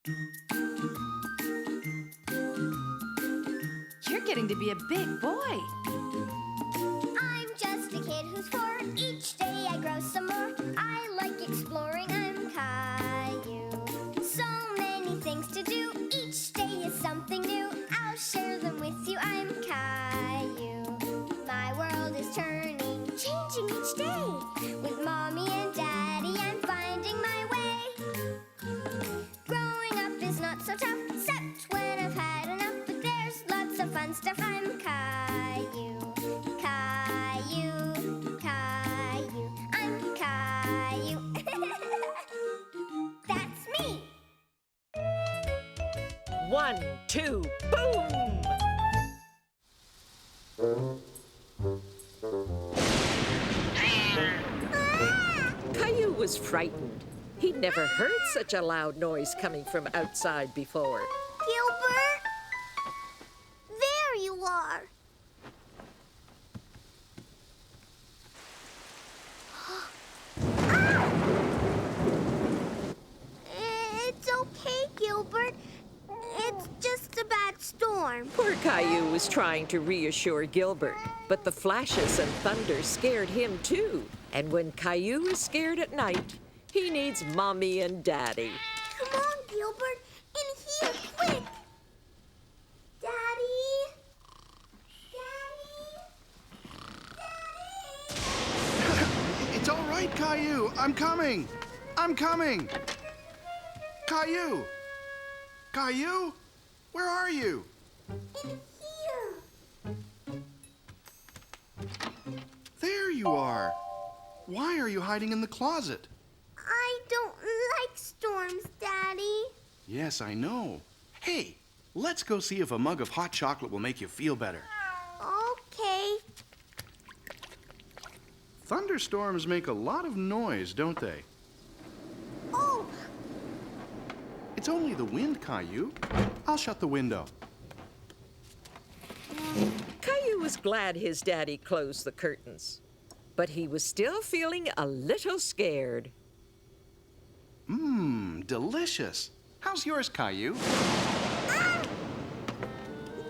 You're getting to be a big boy. I'm just a kid who's 4. Each day I grow some more. I like exploring. I'm Caillou. So many things to do. Each day is something new. I'll share them with you. I'm Caillou. My world is turning, changing each day. With Mommy and Daddy, I'm finding my way. Growing up is not so tough, except when I've had enough. But there's lots of fun stuff. I'm Caillou. Caillou, Caillou, I'm Caillou. That's me. 1, 2, boom! Caillou was frightened. He'd never heard such a loud noise coming from outside before. Gilbert? There you are. It's okay, Gilbert. It's just a bad storm. Poor Caillou was trying to reassure Gilbert, but the flashes and thunder scared him too. And when Caillou is scared at night, he needs Mommy and Daddy. Come on, Gilbert. In here, quick. Daddy? Daddy? It's all right, Caillou. I'm coming. I'm coming. Caillou. Caillou? Where are you? In here. There you are. Why are you hiding in the closet? I don't like storms, Daddy. Yes, I know. Hey, let's go see if a mug of hot chocolate will make you feel better. Okay. Thunderstorms make a lot of noise, don't they? Oh, It's only the wind, Caillou. I'll shut the window. Caillou was glad his daddy closed the curtains, but he was still feeling a little scared. Delicious. How's yours, Caillou?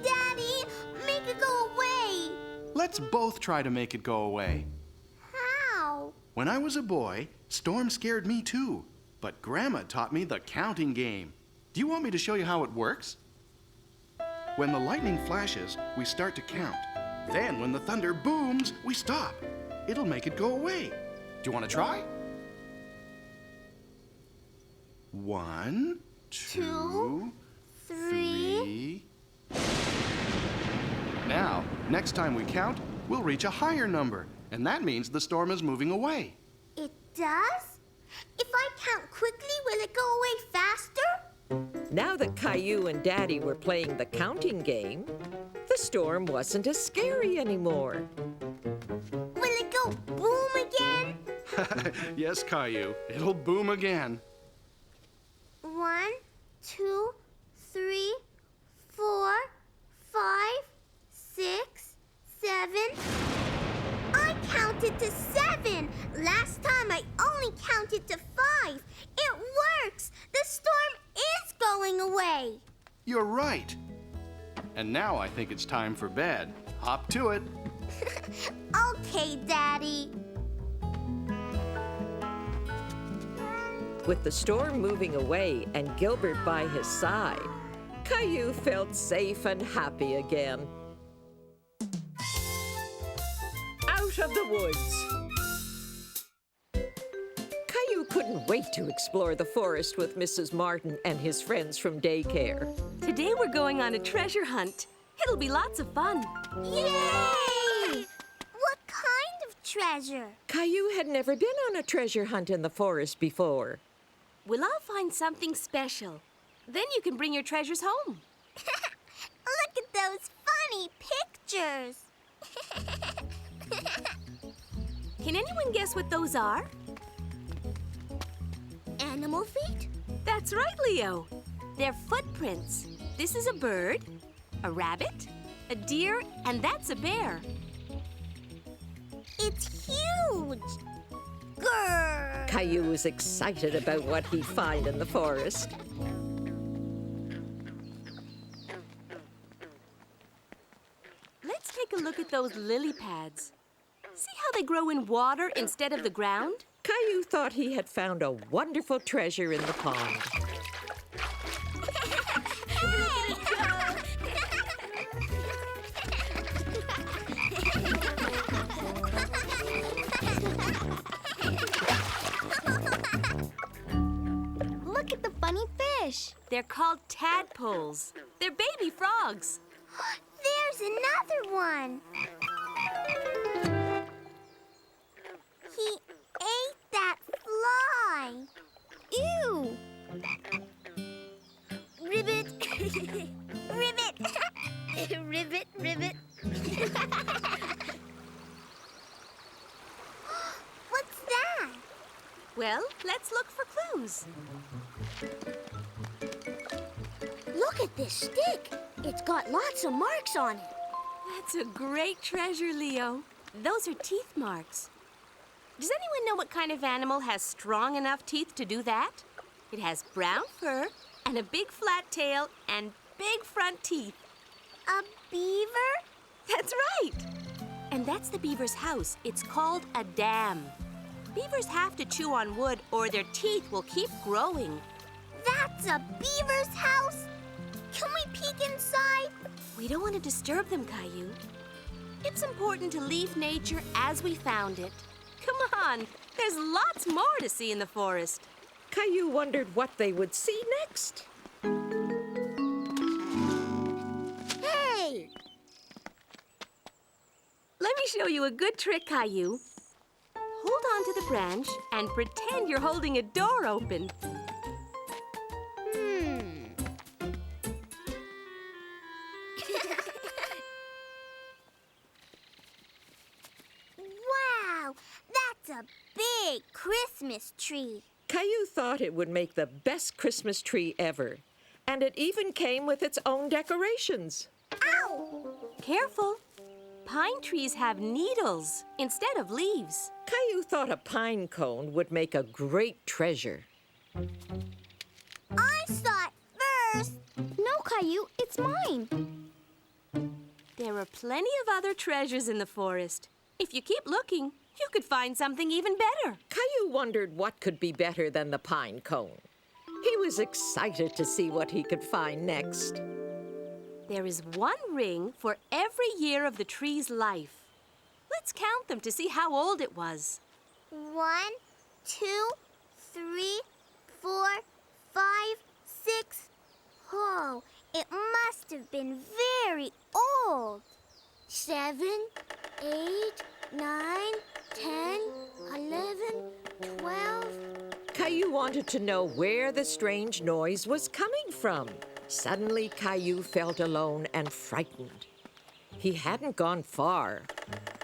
Daddy, make it go away. Let's both try to make it go away. How? When I was a boy, storms scared me too. But Grandma taught me the counting game. Do you want me to show you how it works? When the lightning flashes, we start to count. Then when the thunder booms, we stop. It'll make it go away. Do you want to try? 1, 2, 3. Now, next time we count, we'll reach a higher number. And that means the storm is moving away. It does? If I count quickly, will it go away faster? Now that Caillou and Daddy were playing the counting game, the storm wasn't as scary anymore. Will it go boom again? Yes, Caillou, it'll boom again. 1, 2, 3, 4, 5, 6, 7. I counted to 7. Last time I only counted to 5. It works. The storm is going away. You're right. And now I think it's time for bed. Hop to it. Okay, Daddy. With the storm moving away and Gilbert by his side, Caillou felt safe and happy again. Out of the woods. Caillou couldn't wait to explore the forest with Mrs. Martin and his friends from daycare. Today we're going on a treasure hunt. It'll be lots of fun. Yay! What kind of treasure? Caillou had never been on a treasure hunt in the forest before. We'll all find something special. Then you can bring your treasures home. Look at those funny pictures. Can anyone guess what those are? Animal feet? That's right, Leo. They're footprints. This is a bird, a rabbit, a deer, and that's a bear. It's huge. Grrr. Caillou was excited about what he'd find in the forest. a look at those lily pads. See how they grow in water instead of the ground? Caillou thought he had found a wonderful treasure in the pond. Look at the funny fish. They're called tadpoles. They're baby frogs. There's another one. He ate that fly. Ew. Ribbit. Ribbit. Ribbit, ribbit. What's that? Well, let's look for clues. Look at this stick. It's got lots of marks on it. That's a great treasure, Leo. Those are teeth marks. Does anyone know what kind of animal has strong enough teeth to do that? It has brown fur and a big flat tail and big front teeth. A beaver? That's right. And that's the beaver's house. It's called a dam. Beavers have to chew on wood or their teeth will keep growing. That's a beaver's house? Can we peek inside? We don't want to disturb them, Caillou. It's important to leave nature as we found it. Come on, there's lots more to see in the forest. Caillou wondered what they would see next. Hey! Let me show you a good trick, Caillou. Hold on to the branch and pretend you're holding a door open. Wow, that's a big Christmas tree. Caillou thought it would make the best Christmas tree ever. And it even came with its own decorations. Ow! Careful. Pine trees have needles instead of leaves. Caillou thought a pine cone would make a great treasure. I saw it first. No, Caillou, it's mine. There are plenty of other treasures in the forest. If you keep looking, you could find something even better. Caillou wondered what could be better than the pine cone. He was excited to see what he could find next. There is one ring for every year of the tree's life. Let's count them to see how old it was. 1, 2, 3, 4, 5, 6. Oh, it must have been very old. 7, 8, 9, 10, 11, 12. Caillou wanted to know where the strange noise was coming from. Suddenly, Caillou felt alone and frightened. He hadn't gone far,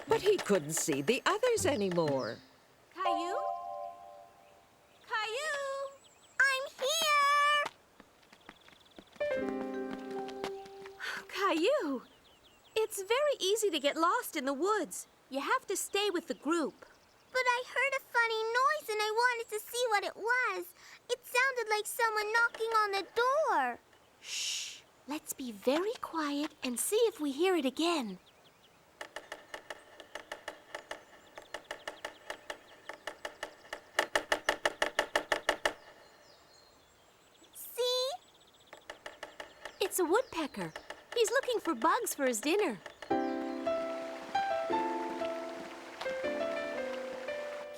but he couldn't see the others anymore. Caillou? Caillou! I'm here! Caillou! It's very easy to get lost in the woods. You have to stay with the group. But I heard a funny noise and I wanted to see what it was. It sounded like someone knocking on the door. Shh! Let's be very quiet and see if we hear it again. See? It's a woodpecker. He's looking for bugs for his dinner.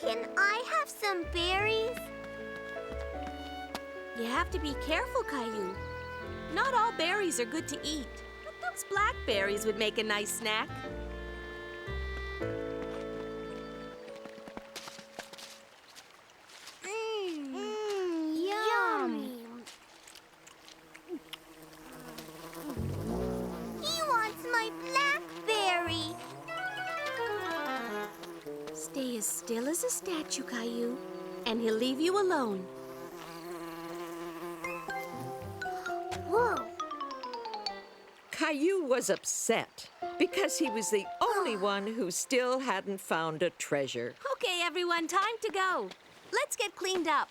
Can I have some berries? You have to be careful, Caillou. Not all berries are good to eat, but those blackberries would make a nice snack. Yummy. He wants my blackberry. Stay as still as a statue, Caillou, and he'll leave you alone. Whoa. Caillou was upset because he was the only one who still hadn't found a treasure. Okay, everyone, time to go. Let's get cleaned up.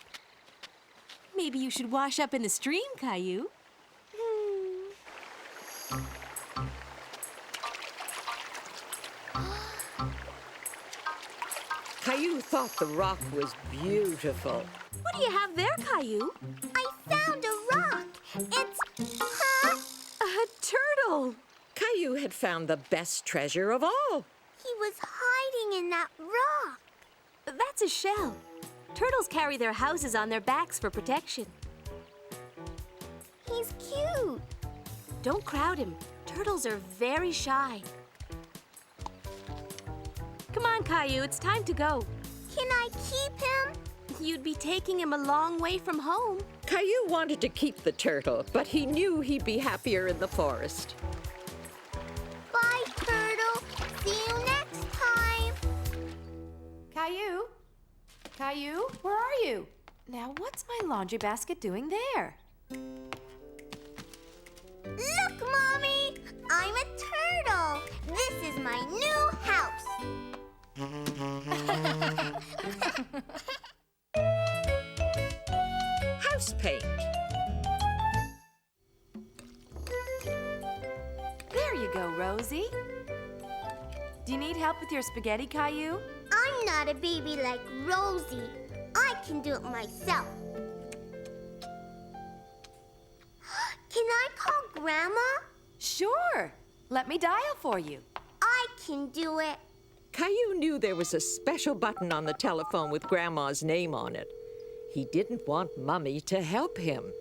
Maybe you should wash up in the stream, Caillou. thought the rock was beautiful. What do you have there, Caillou? I found a rock. It's, huh? A turtle. Caillou had found the best treasure of all. He was hiding in that rock. That's a shell. Turtles carry their houses on their backs for protection. He's cute. Don't crowd him. Turtles are very shy. Come on, Caillou, it's time to go. Can I keep him? You'd be taking him a long way from home. Caillou wanted to keep the turtle, but he knew he'd be happier in the forest. Bye, Turtle. See you next time. Caillou? Caillou, where are you? Now, what's my laundry basket doing there? Look, Mommy! I'm a turtle. This is my new house. House paint. There you go, Rosie. Do you need help with your spaghetti, Caillou? I'm not a baby like Rosie. I can do it myself. Can I call Grandma? Sure. Let me dial for you. I can do it. Caillou knew there was a special button on the telephone with Grandma's name on it. He didn't want Mummy to help him.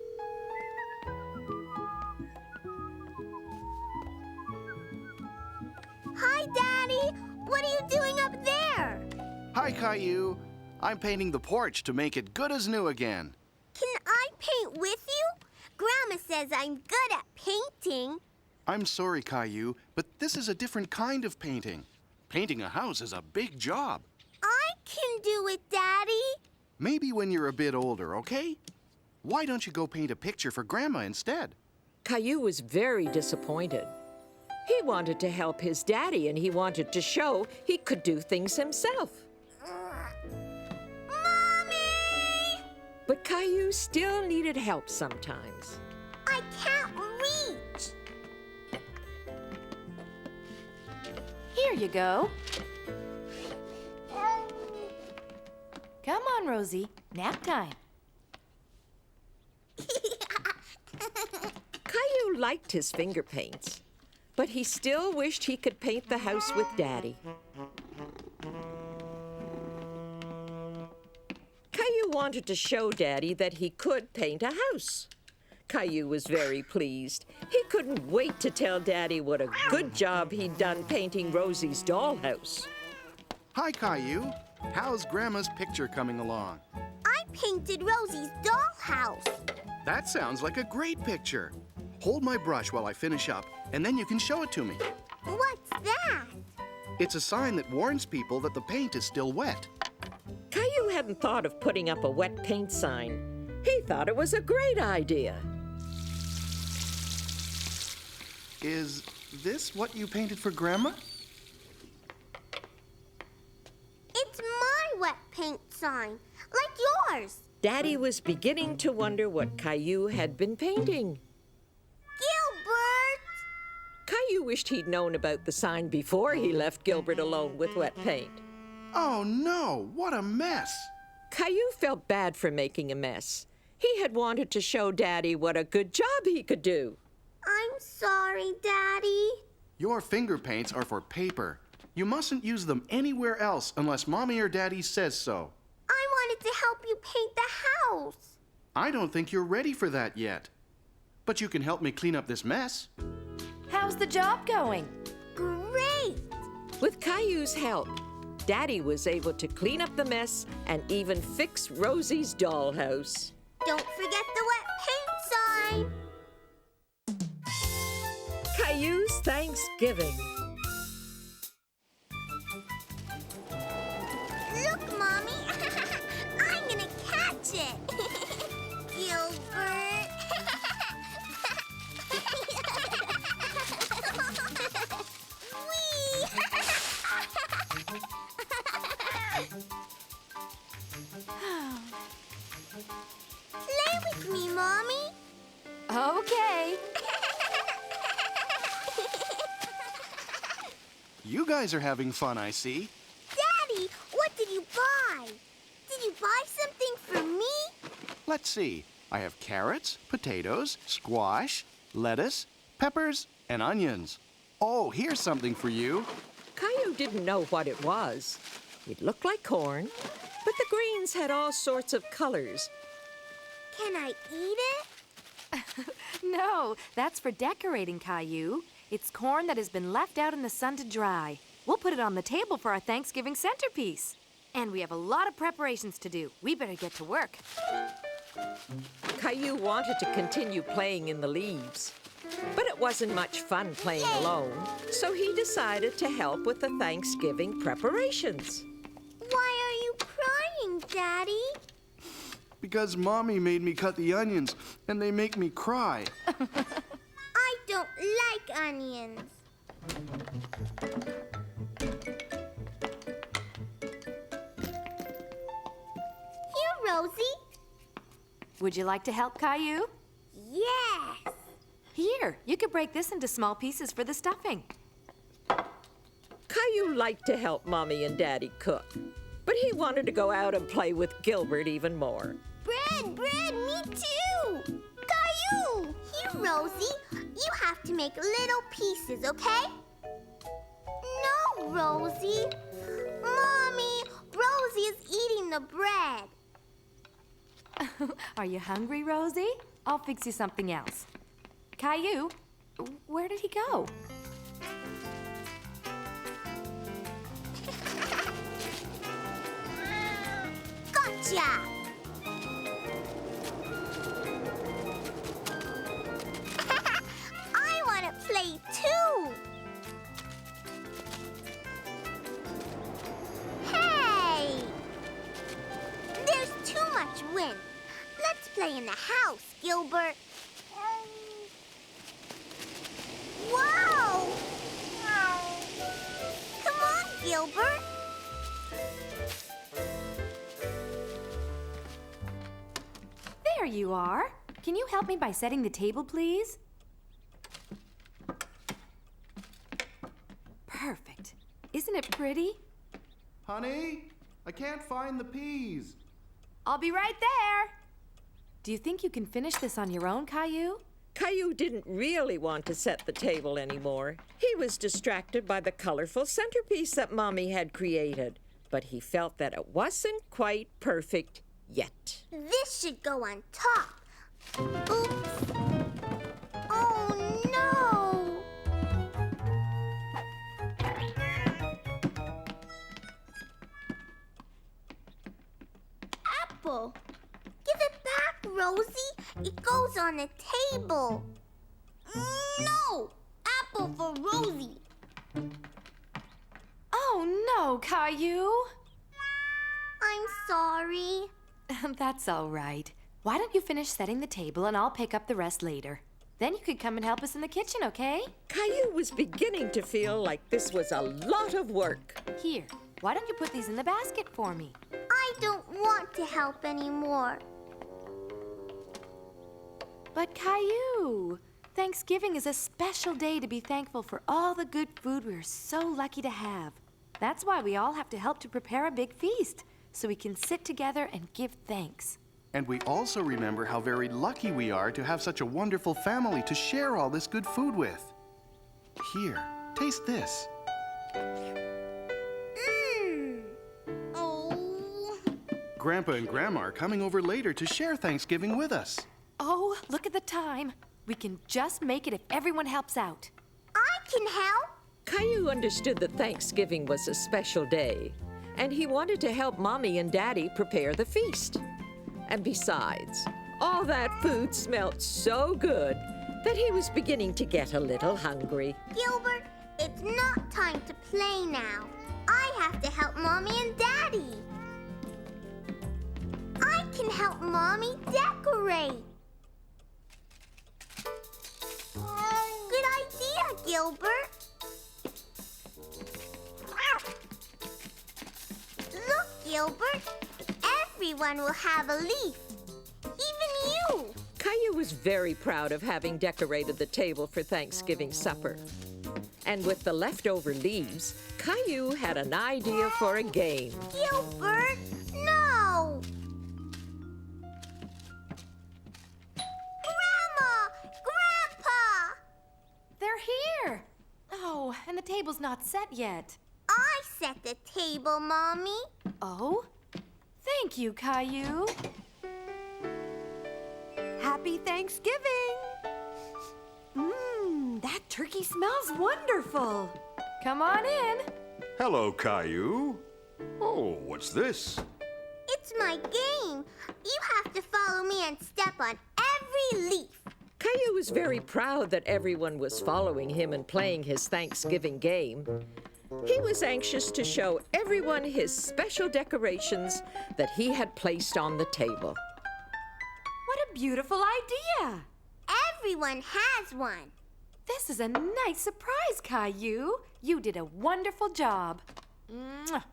Hi, Daddy. What are you doing up there? Hi, Caillou. I'm painting the porch to make it good as new again. Can I paint with you? Grandma says I'm good at painting. I'm sorry, Caillou, but this is a different kind of painting. Painting a house is a big job. I can do it, Daddy. Maybe when you're a bit older, okay? Why don't you go paint a picture for Grandma instead? Caillou was very disappointed. He wanted to help his daddy, and he wanted to show he could do things himself. Mommy! But Caillou still needed help sometimes. I can't reach. Here you go. Come on, Rosie. Nap time. Caillou liked his finger paints, but he still wished he could paint the house with Daddy. Caillou wanted to show Daddy that he could paint a house. Caillou was very pleased. He couldn't wait to tell Daddy what a good job he'd done painting Rosie's dollhouse. Hi, Caillou. How's Grandma's picture coming along? I painted Rosie's dollhouse. That sounds like a great picture. Hold my brush while I finish up, and then you can show it to me. What's that? It's a sign that warns people that the paint is still wet. Caillou hadn't thought of putting up a wet paint sign. He thought it was a great idea. Is this what you painted for Grandma? It's my wet paint sign, like yours. Daddy was beginning to wonder what Caillou had been painting. Gilbert! Caillou wished he'd known about the sign before he left Gilbert alone with wet paint. Oh no, what a mess! Caillou felt bad for making a mess. He had wanted to show Daddy what a good job he could do. I'm sorry, Daddy. Your finger paints are for paper. You mustn't use them anywhere else unless Mommy or Daddy says so. I wanted to help you paint the house. I don't think you're ready for that yet. But you can help me clean up this mess. How's the job going? Great! With Caillou's help, Daddy was able to clean up the mess and even fix Rosie's dollhouse. Don't forget the wet paint sign. Caillou's Thanksgiving. Look, Mommy. I'm gonna catch it. Gilbert. Whee! Play with me, Mommy. Okay. You guys are having fun, I see. Daddy, what did you buy? buy something for me? Let's see. I have carrots, potatoes, squash, lettuce, peppers, and onions. Oh, here's something for you. Caillou didn't know what it was. It looked like corn, but the greens had all sorts of colors. Can I eat it? No, that's for decorating, Caillou. It's corn that has been left out in the sun to dry. We'll put it on the table for our Thanksgiving centerpiece. And we have a lot of preparations to do. We better get to work. Caillou wanted to continue playing in the leaves, but it wasn't much fun playing alone, so he decided to help with the Thanksgiving preparations. Why are you crying, Daddy? Because Mommy made me cut the onions, and they make me cry. I don't like onions. Here, Rosie. Would you like to help, Caillou? Yes. Here, you could break this into small pieces for the stuffing. Caillou liked to help Mommy and Daddy cook, but he wanted to go out and play with Gilbert even more. Bread, me too. Caillou. Here, Rosie. You have to make little pieces, okay? No, Rosie. Mommy, Rosie is eating the bread. Are you hungry, Rosie? I'll fix you something else. Caillou, where did he go? Gotcha! I want to play too! Hey! There's too much wind. Let's play in the house, Gilbert. Whoa! Come on, Gilbert. There you are. Can you help me by setting the table, please? Perfect. Isn't it pretty? Honey, I can't find the peas. I'll be right there. Do you think you can finish this on your own, Caillou? Caillou didn't really want to set the table anymore. He was distracted by the colorful centerpiece that Mommy had created, but he felt that it wasn't quite perfect yet. This should go on top. Oops. Oh, no. Apple. Give it back, Rosie. It goes on the table. No! Apple for Rosie. Oh, no, Caillou. I'm sorry. That's all right. Why don't you finish setting the table and I'll pick up the rest later. Then you could come and help us in the kitchen, okay? Caillou was beginning to feel like this was a lot of work. Here, why don't you put these in the basket for me? I don't want to help anymore. But Caillou, Thanksgiving is a special day to be thankful for all the good food we're so lucky to have. That's why we all have to help to prepare a big feast, so we can sit together and give thanks. And we also remember how very lucky we are to have such a wonderful family to share all this good food with. Here, taste this. Oh. Grandpa and Grandma are coming over later to share Thanksgiving with us. Oh, look at the time. We can just make it if everyone helps out. I can help. Caillou understood that Thanksgiving was a special day, and he wanted to help Mommy and Daddy prepare the feast. And besides, all that food smelled so good that he was beginning to get a little hungry. Gilbert, it's not time to play now. I have to help Mommy and Daddy. I can help Mommy decorate. Good idea, Gilbert. Look, Gilbert. Everyone will have a leaf. Even you. Caillou was very proud of having decorated the table for Thanksgiving supper. And with the leftover leaves, Caillou had an idea for a game. Gilbert, no. table's not set yet. I set the table, Mommy. Oh? Thank you, Caillou. Happy Thanksgiving! That turkey smells wonderful. Come on in. Hello, Caillou. Oh, what's this? It's my game. You have to follow me and step on every leaf. Caillou was very proud that everyone was following him and playing his Thanksgiving game. He was anxious to show everyone his special decorations that he had placed on the table. What a beautiful idea. Everyone has one. This is a nice surprise, Caillou. You did a wonderful job. Mwah.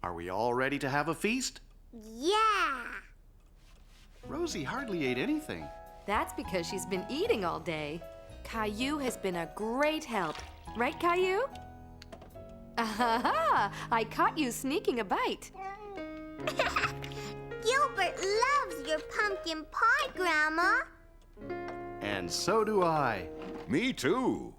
Are we all ready to have a feast? Yeah. Rosie hardly ate anything. That's because she's been eating all day. Caillou has been a great help. Right, Caillou? Aha! I caught you sneaking a bite. Gilbert loves your pumpkin pie, Grandma. And so do I. Me too.